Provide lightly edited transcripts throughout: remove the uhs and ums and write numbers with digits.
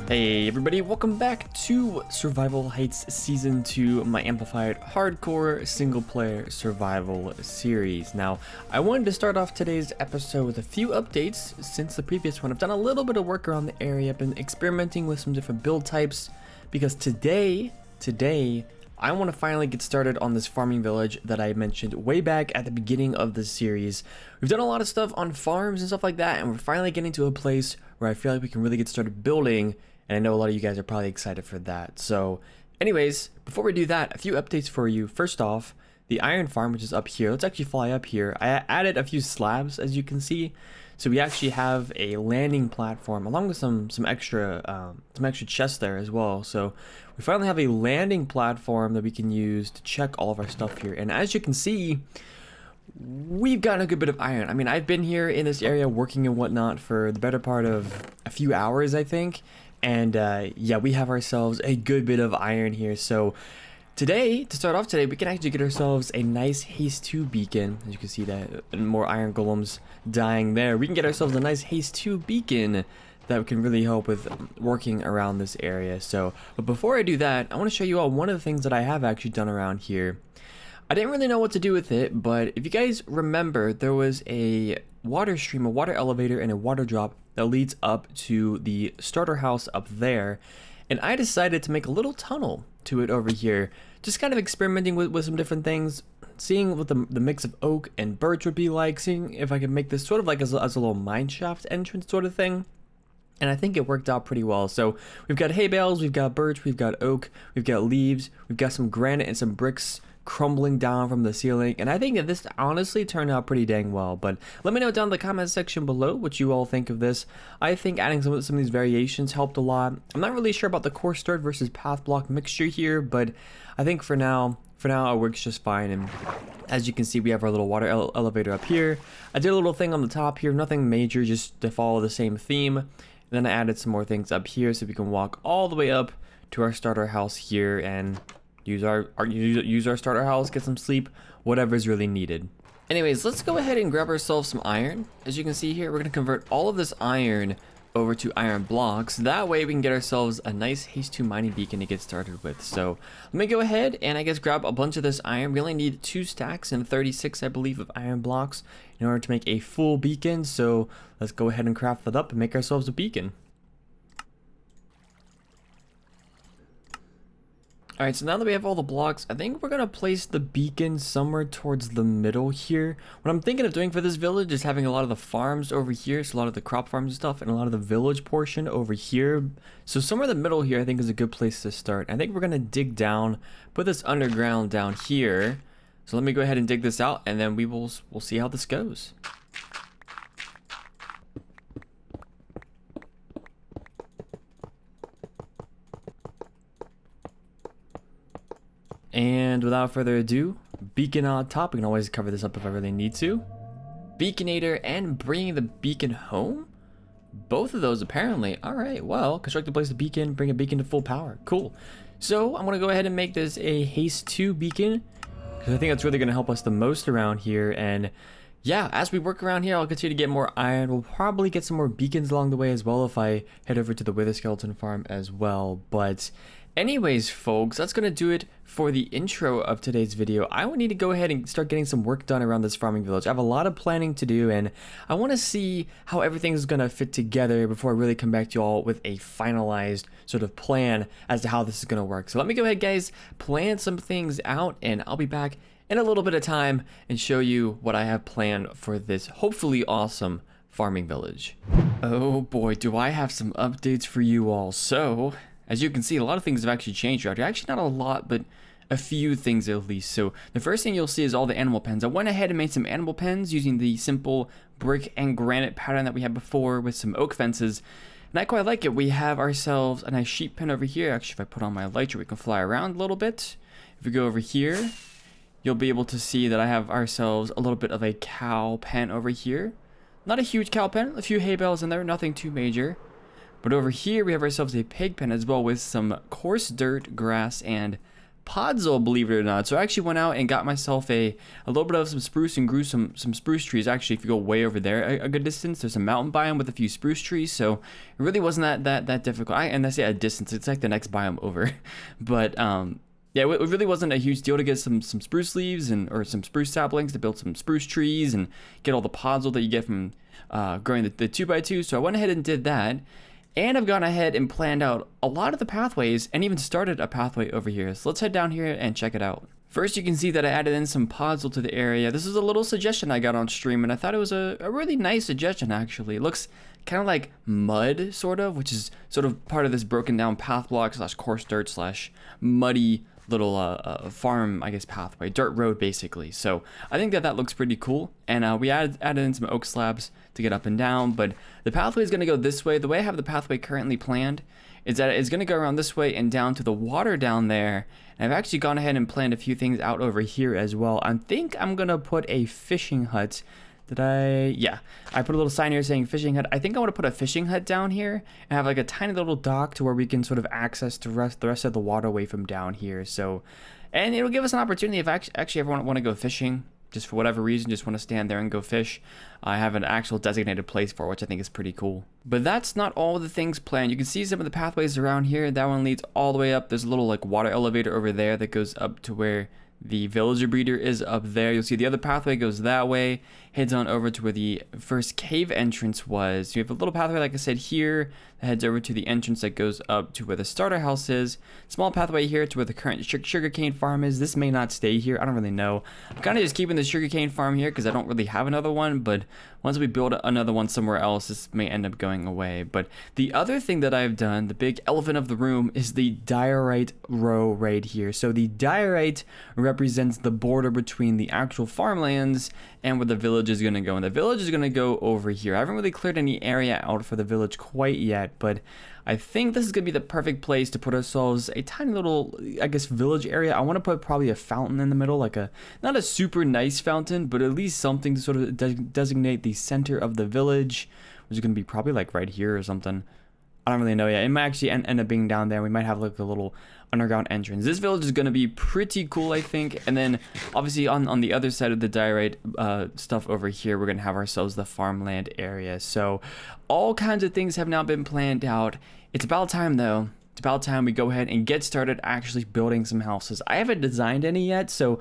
Hey everybody, welcome back to Survival Heights Season 2, my amplified hardcore single-player survival series. Now, I wanted to start off today's episode with a few updates since the previous one. I've done a little bit of work around the area, I've been experimenting with some different build types, because today, I want to finally get started on this farming village that I mentioned way back at the beginning of the series. We've done a lot of stuff on farms and stuff like that, and we're finally getting to a place where I feel like we can really get started building. And I know a lot of you guys are probably excited for that. So anyways, before we do that, a few updates for you. First off, the iron farm, which is up here. Let's actually fly up here. I added a few slabs, as you can see. So we actually have a landing platform along with some extra chests there as well. So we finally have a landing platform that we can use to check all of our stuff here. And as you can see, we've gotten a good bit of iron. I mean, I've been here in this area working and whatnot for the better part of a few hours, I think. And yeah, we have ourselves a good bit of iron here. So today, to start off today, we can actually get ourselves a nice haste 2 beacon. As you can see that more iron golems dying there. We can get ourselves a nice haste 2 beacon that can really help with working around this area. So, but before I do that, I want to show you all one of the things that I have actually done around here. I didn't really know what to do with it, but if you guys remember, there was a water stream, a water elevator, and a water drop that leads up to the starter house up there. And I decided to make a little tunnel to it over here, just kind of experimenting with some different things, seeing what the mix of oak and birch would be like, seeing if I could make this sort of like as a little mine shaft entrance sort of thing. And I think it worked out pretty well. So we've got hay bales, we've got birch, we've got oak, we've got leaves, we've got some granite and some bricks crumbling down from the ceiling, and I think that this honestly turned out pretty dang well. But let me know down in the comment section below what you all think of this. I think adding some of these variations helped a lot. I'm not really sure about the coarse dirt versus path block mixture here, but I think for now it works just fine. And as you can see, we have our little water elevator up here. I did a little thing on the top here, nothing major, just to follow the same theme. And then I added some more things up here so we can walk all the way up to our starter house here and use our starter house, get some sleep, whatever is really needed. Anyways, let's go ahead and grab ourselves some iron. As you can see here, we're going to convert all of this iron over to iron blocks. That way we can get ourselves a nice haste 2 mining beacon to get started with. So let me go ahead and I guess grab a bunch of this iron. We only need 2 stacks and 36, I believe, of iron blocks in order to make a full beacon. So let's go ahead and craft that up and make ourselves a beacon. Alright, so now that we have all the blocks, I think we're going to place the beacon somewhere towards the middle here. What I'm thinking of doing for this village is having a lot of the farms over here, so a lot of the crop farms and stuff, and a lot of the village portion over here. So somewhere in the middle here I think is a good place to start. I think we're going to dig down, put this underground down here. So let me go ahead and dig this out, and then we'll see how this goes. And without further ado, beacon on top. We can always cover this up if I really need to. Beaconator and bringing the beacon home? Both of those apparently. Alright, well, construct a place to beacon, bring a beacon to full power. Cool. So I'm going to go ahead and make this a haste 2 beacon, because I think that's really going to help us the most around here. And yeah, as we work around here, I'll continue to get more iron. We'll probably get some more beacons along the way as well if I head over to the Wither Skeleton farm as well. But anyways, folks, that's going to do it for the intro of today's video. I will need to go ahead and start getting some work done around this farming village. I have a lot of planning to do, and I want to see how everything is going to fit together before I really come back to you all with a finalized sort of plan as to how this is going to work. So let me go ahead, guys, plan some things out, and I'll be back in a little bit of time and show you what I have planned for this hopefully awesome farming village. Oh boy, do I have some updates for you all. So as you can see, a lot of things have actually changed out here. Actually, not a lot, but a few things at least. So the first thing you'll see is all the animal pens. I went ahead and made some animal pens using the simple brick and granite pattern that we had before with some oak fences. And I quite like it. We have ourselves a nice sheep pen over here. Actually, if I put on my elytra, we can fly around a little bit. If we go over here, you'll be able to see that I have ourselves a little bit of a cow pen over here. Not a huge cow pen, a few hay bales in there, nothing too major. But over here we have ourselves a pig pen as well with some coarse dirt, grass, and podzol, believe it or not. So I actually went out and got myself a little bit of some spruce and grew some spruce trees. Actually, if you go way over there a good distance, there's a mountain biome with a few spruce trees, so it really wasn't that difficult. And I say a distance, it's like the next biome over. But yeah, it really wasn't a huge deal to get some spruce leaves or some spruce saplings to build some spruce trees and get all the podzol that you get from growing the 2x2. So I went ahead and did that. And I've gone ahead and planned out a lot of the pathways and even started a pathway over here. So let's head down here and check it out. First, you can see that I added in some podzol to the area. This is a little suggestion I got on stream, and I thought it was a really nice suggestion, actually. It looks kind of like mud, sort of, which is sort of part of this broken down path block / coarse dirt / muddy little farm, I guess, pathway, dirt road, basically. So I think that looks pretty cool. And we added in some oak slabs to get up and down, but the pathway is going to go this way. The way I have the pathway currently planned is that it's going to go around this way and down to the water down there. And I've actually gone ahead and planned a few things out over here as well. I think I'm going to put a fishing hut. Yeah, I put a little sign here saying fishing hut. I think I want to put a fishing hut down here and have like a tiny little dock to where we can sort of access the rest of the waterway from down here. So, and it'll give us an opportunity if actually everyone want to go fishing, just for whatever reason, just want to stand there and go fish. I have an actual designated place for it, which I think is pretty cool. But that's not all the things planned. You can see some of the pathways around here. That one leads all the way up. There's a little like water elevator over there that goes up to where the villager breeder is up there. You'll see the other pathway goes that way, heads on over to where the first cave entrance was. You have a little pathway, like I said, here that heads over to the entrance that goes up to where the starter house is. Small pathway here to where the current sugarcane farm is. This may not stay here. I don't really know. I'm kind of just keeping the sugarcane farm here because I don't really have another one, but once we build another one somewhere else, this may end up going away. But the other thing that I've done, the big elephant of the room, is the diorite row right here. So the diorite represents the border between the actual farmlands and where the village is going to go. And the village is going to go over here. I haven't really cleared any area out for the village quite yet, but I think this is going to be the perfect place to put ourselves a tiny little, I guess, village area. I want to put probably a fountain in the middle, like not a super nice fountain, but at least something to sort of designate the center of the village, which is going to be probably like right here or something. I don't really know yet. It might actually end up being down there. We might have like a little underground entrance. This village is going to be pretty cool, I think. And then obviously on the other side of the diorite stuff over here, we're going to have ourselves the farmland area. So all kinds of things have now been planned out. It's about time, though. It's about time we go ahead and get started actually building some houses. I haven't designed any yet, so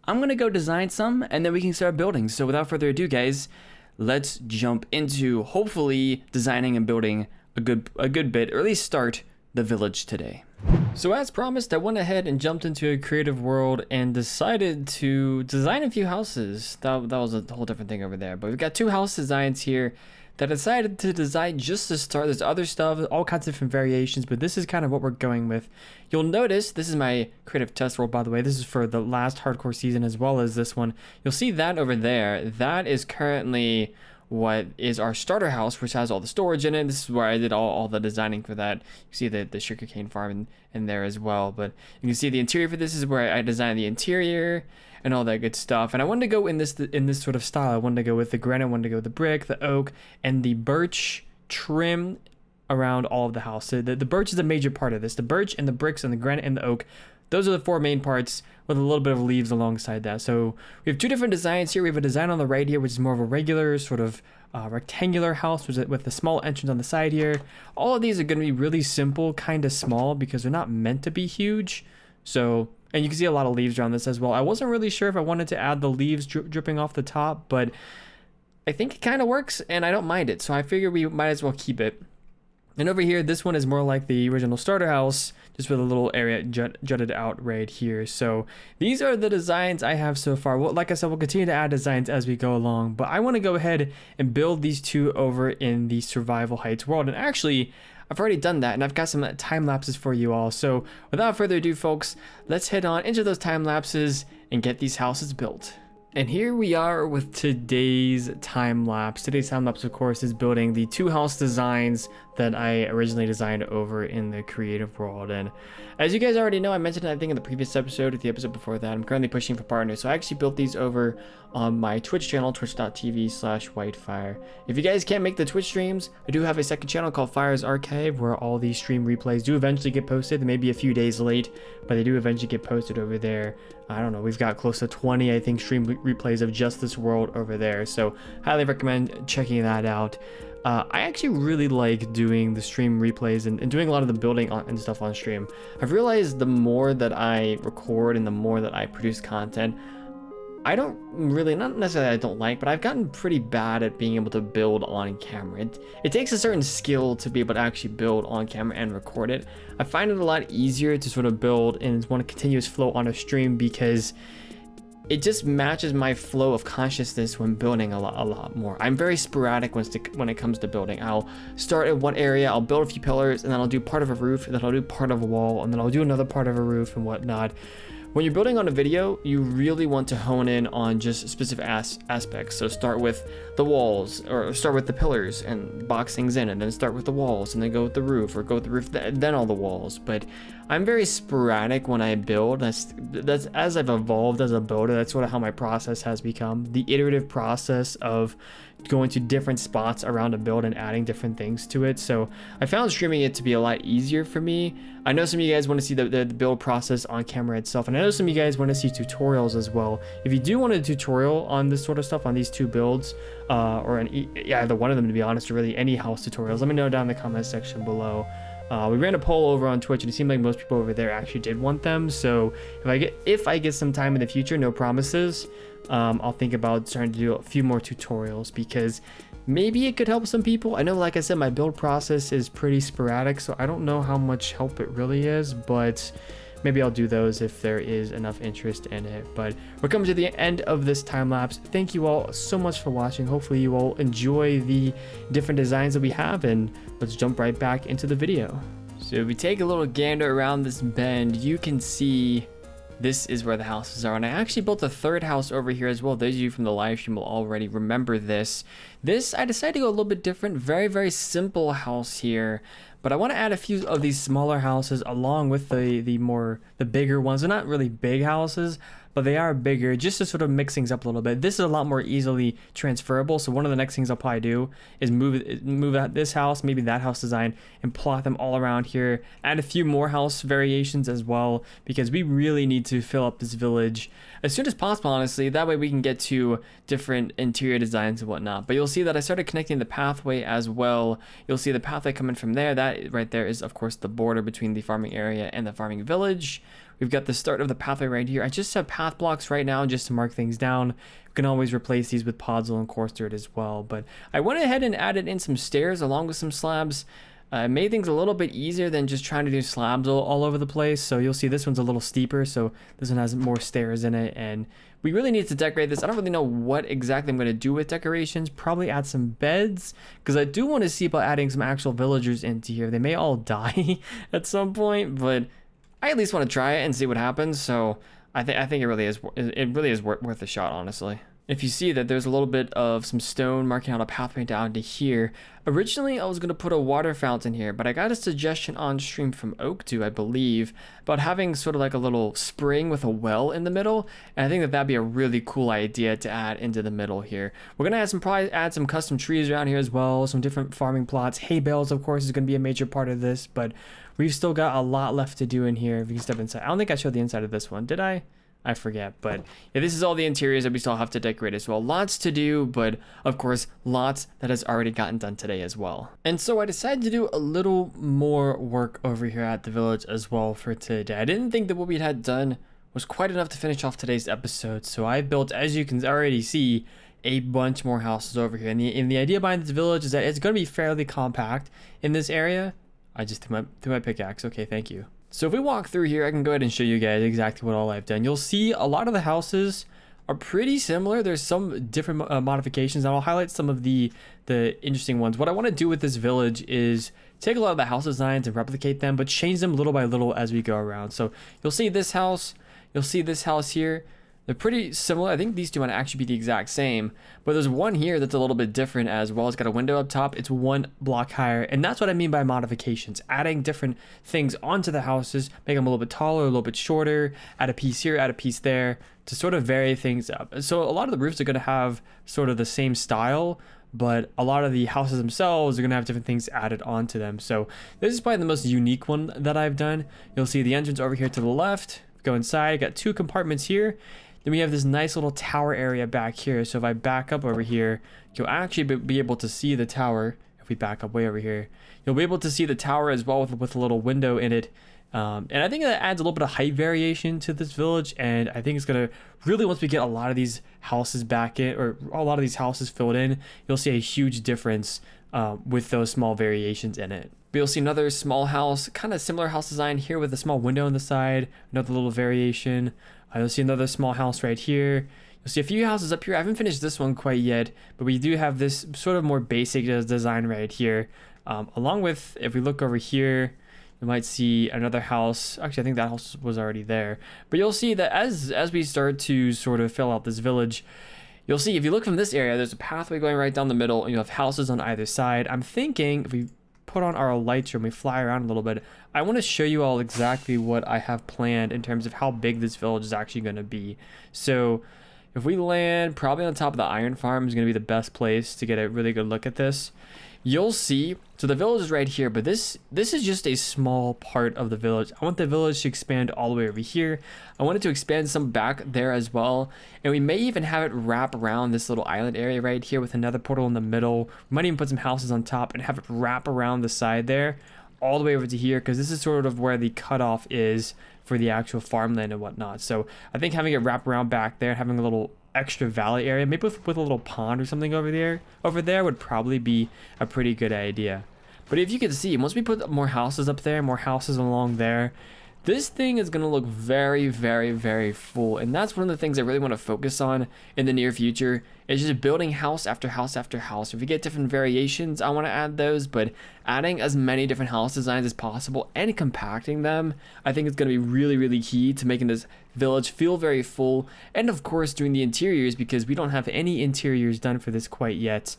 I'm going to go design some and then we can start building. So without further ado, guys, let's jump into hopefully designing and building a good bit, or at least start the village today. So as promised, I went ahead and jumped into a creative world and decided to design a few houses. That was a whole different thing over there, but we've got 2 house designs here that I decided to design just to start. There's other stuff, all kinds of different variations, but this is kind of what we're going with. You'll notice, this is my creative test world, by the way. This is for the last hardcore season as well as this one. You'll see that over there. That is currently what is our starter house, which has all the storage in it. This is where I did all the designing for that. You see the sugarcane farm in there as well, but you can see the interior for this is where I designed the interior and all that good stuff. And I wanted to go in this sort of style. I wanted to go with the granite, I wanted to go with the brick, the oak, and the birch trim around all of the house. So the birch is a major part of this. The birch and the bricks and the granite and the oak, those are the 4 main parts with a little bit of leaves alongside that. So we have 2 different designs here. We have a design on the right here, which is more of a regular sort of rectangular house with a small entrance on the side here. All of these are going to be really simple, kind of small, because they're not meant to be huge. So, and you can see a lot of leaves around this as well. I wasn't really sure if I wanted to add the leaves dripping off the top, but I think it kind of works and I don't mind it. So I figure we might as well keep it. And over here, this one is more like the original starter house, just with a little area jutted out right here. So these are the designs I have so far. Well, like I said, we'll continue to add designs as we go along, but I want to go ahead and build these 2 over in the Survival Heights world. And actually, I've already done that, and I've got some time lapses for you all. So without further ado, folks, let's head on into those time lapses and get these houses built. And here we are with today's time lapse. Today's time lapse, of course, is building the two house designs that I originally designed over in the creative world. And as you guys already know, I mentioned it, I think in the previous episode or the episode before that, I'm currently pushing for partners. So I actually built these over on my Twitch channel, twitch.tv/WhiteFyr. If you guys can't make the Twitch streams, I do have a second channel called Fyr's Archive where all these stream replays do eventually get posted. They may be a few days late, but they do eventually get posted over there. I don't know, we've got close to 20, I think, stream replays of just this world over there. So highly recommend checking that out. I actually really like doing the stream replays and doing a lot of the building and stuff on stream. I've realized the more that I record and the more that I produce content, I don't really, not necessarily I don't like, but I've gotten pretty bad at being able to build on camera. It takes a certain skill to be able to actually build on camera and record it. I find it a lot easier to sort of build in one continuous flow on a stream because it just matches my flow of consciousness when building a lot more. I'm very sporadic when it comes to building. I'll start in one area, I'll build a few pillars, and then I'll do part of a roof, and then I'll do part of a wall, and then I'll do another part of a roof and whatnot. When you're building on a video, you really want to hone in on just specific aspects. So start with the walls, or start with the pillars and box things in, and then start with the walls, and then go with the roof, or go with the roof, then all the walls. But I'm very sporadic when I build. That's as I've evolved as a builder, that's sort of how my process has become. The iterative process of going to different spots around a build and adding different things to it. So I found streaming it to be a lot easier for me. I know some of you guys want to see the build process on camera itself, and I know some of you guys want to see tutorials as well. If you do want a tutorial on this sort of stuff, on these two builds, or either one of them, to be honest, or really any house tutorials, let me know down in the comment section below. We ran a poll over on Twitch, and it seemed like most people over there actually did want them. So if I get some time in the future, no promises, I'll think about starting to do a few more tutorials because maybe it could help some people. I know, like I said, my build process is pretty sporadic, so I don't know how much help it really is, but maybe I'll do those if there is enough interest in it. But we're coming to the end of this time lapse. Thank you all so much for watching. Hopefully you all enjoy the different designs that we have, and let's jump right back into the video. So if we take a little gander around this bend, you can see this is where the houses are, and I actually built a third house over here as well. Those of you from the live stream will already remember this. I decided to go a little bit different. Very simple house here, but I want to add a few of these smaller houses along with the bigger ones. They're not really big houses, but they are bigger, just to sort of mix things up a little bit. This is a lot more easily transferable, so one of the next things I'll probably do is move out this house, maybe that house design, and plot them all around here. Add a few more house variations as well, because we really need to fill up this village as soon as possible, honestly. That way we can get to different interior designs and whatnot. But you'll see that I started connecting the pathway as well. You'll see the pathway coming from there. That right there is, of course, the border between the farming area and the farming village. We've got the start of the pathway right here. I just have path blocks right now just to mark things down. You can always replace these with podzol and coarse dirt as well. But I went ahead and added in some stairs along with some slabs. Made things a little bit easier than just trying to do slabs all over the place. So you'll see this one's a little steeper, so this one has more stairs in it. And we really need to decorate this. I don't really know what exactly I'm going to do with decorations. Probably add some beds, because I do want to see about adding some actual villagers into here. They may all die at some point, but I at least want to try it and see what happens. So I think it really is worth a shot, honestly. If you see that there's a little bit of some stone marking out a pathway down to here. Originally, I was going to put a water fountain here, but I got a suggestion on stream from Oak2, I believe, about having sort of like a little spring with a well in the middle. And I think that that'd be a really cool idea to add into the middle here. We're going to probably add some custom trees around here as well, some different farming plots. Hay bales, of course, is going to be a major part of this, but we've still got a lot left to do in here. If you can step inside. I don't think I showed the inside of this one, did I? I forget, but yeah, this is all the interiors that we still have to decorate as well. Lots to do, but of course, lots that has already gotten done today as well. And so I decided to do a little more work over here at the village as well for today. I didn't think that what we had done was quite enough to finish off today's episode, so I built, as you can already see, a bunch more houses over here. And the idea behind this village is that it's going to be fairly compact in this area. I just threw my pickaxe. Okay, thank you. So if we walk through here, I can go ahead and show you guys exactly what all I've done. You'll see a lot of the houses are pretty similar. There's some different modifications, and I'll highlight some of the interesting ones. What I want to do with this village is take a lot of the house designs and replicate them, but change them little by little as we go around. So you'll see this house, you'll see this house here. They're pretty similar. I think these two might actually be the exact same, but there's one here that's a little bit different as well. It's got a window up top. It's one block higher, and that's what I mean by modifications. Adding different things onto the houses, make them a little bit taller, a little bit shorter, add a piece here, add a piece there, to sort of vary things up. So a lot of the roofs are going to have sort of the same style, but a lot of the houses themselves are going to have different things added onto them. So this is probably the most unique one that I've done. You'll see the entrance over here to the left. Go inside, got 2 compartments here. Then we have this nice little tower area back here. So if I back up over here, you'll actually be able to see the tower. If we back up way over here, you'll be able to see the tower as well with a little window in it. And I think that adds a little bit of height variation to this village, and I think it's gonna really, once we get a lot of these houses back in, or a lot of these houses filled in, you'll see a huge difference with those small variations in it. But you'll see another small house, kind of similar house design here with a small window on the side, another little variation. You'll see another small house right here. You'll see a few houses up here. I haven't finished this one quite yet, but we do have this sort of more basic design right here. Along with, if we look over here, you might see another house. Actually, I think that house was already there. But you'll see that as we start to sort of fill out this village, you'll see if you look from this area, there's a pathway going right down the middle, and you have houses on either side. I'm thinking if we put on our lights and we fly around a little bit, I want to show you all exactly what I have planned in terms of how big this village is actually going to be. So if we land probably on top of the iron farm is going to be the best place to get a really good look at this. You'll see, so the village is right here, but this is just a small part of the village. I want the village to expand all the way over here. I want it to expand some back there as well. And we may even have it wrap around this little island area right here with another portal in the middle. We might even put some houses on top and have it wrap around the side there all the way over to here, because this is sort of where the cutoff is for the actual farmland and whatnot. So I think having it wrap around back there, having a little extra valley area, maybe with a little pond or something over there would probably be a pretty good idea. But if you can see, once we put more houses up there, more houses along there, this thing is going to look very, very, very full. And that's one of the things I really want to focus on in the near future, is just building house after house after house. If we get different variations, I want to add those, but adding as many different house designs as possible and compacting them, I think it's going to be really, really key to making this village feel very full. And of course, doing the interiors, because we don't have any interiors done for this quite yet.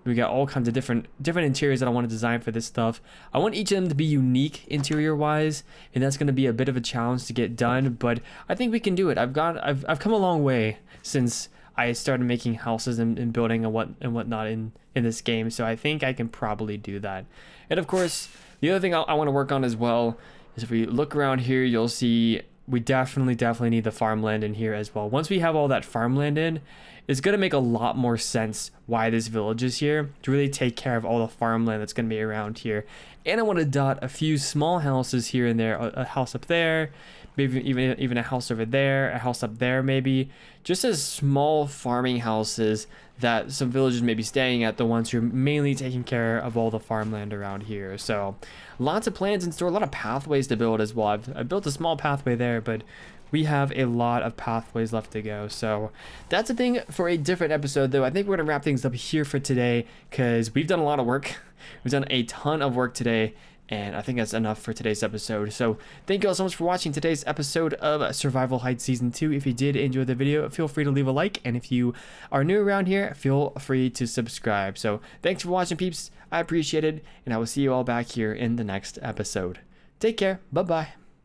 We got all kinds of different interiors that I want to design for this stuff. I want each of them to be unique interior wise, and that's going to be a bit of a challenge to get done, but I think we can do it. I've come a long way since I started making houses and building and whatnot in this game, so I think I can probably do that. And of course, the other thing I want to work on as well is if we look around here, you'll see we definitely need the farmland in here as well. Once we have all that farmland in, it's going to make a lot more sense why this village is here, to really take care of all the farmland that's going to be around here. And I want to dot a few small houses here and there, a house up there, maybe even a house over there, a house up there maybe, just as small farming houses that some villagers may be staying at, the ones who are mainly taking care of all the farmland around here. So lots of plans in store, a lot of pathways to build as well. I've built a small pathway there, but we have a lot of pathways left to go. So that's a thing for a different episode, though. I think we're gonna wrap things up here for today, because we've done a lot of work. We've done a ton of work today, and I think that's enough for today's episode. So thank you all so much for watching today's episode of Survival Heights Season 2. If you did enjoy the video, feel free to leave a like, and if you are new around here, feel free to subscribe. So thanks for watching, peeps. I appreciate it, and I will see you all back here in the next episode. Take care. Bye-bye.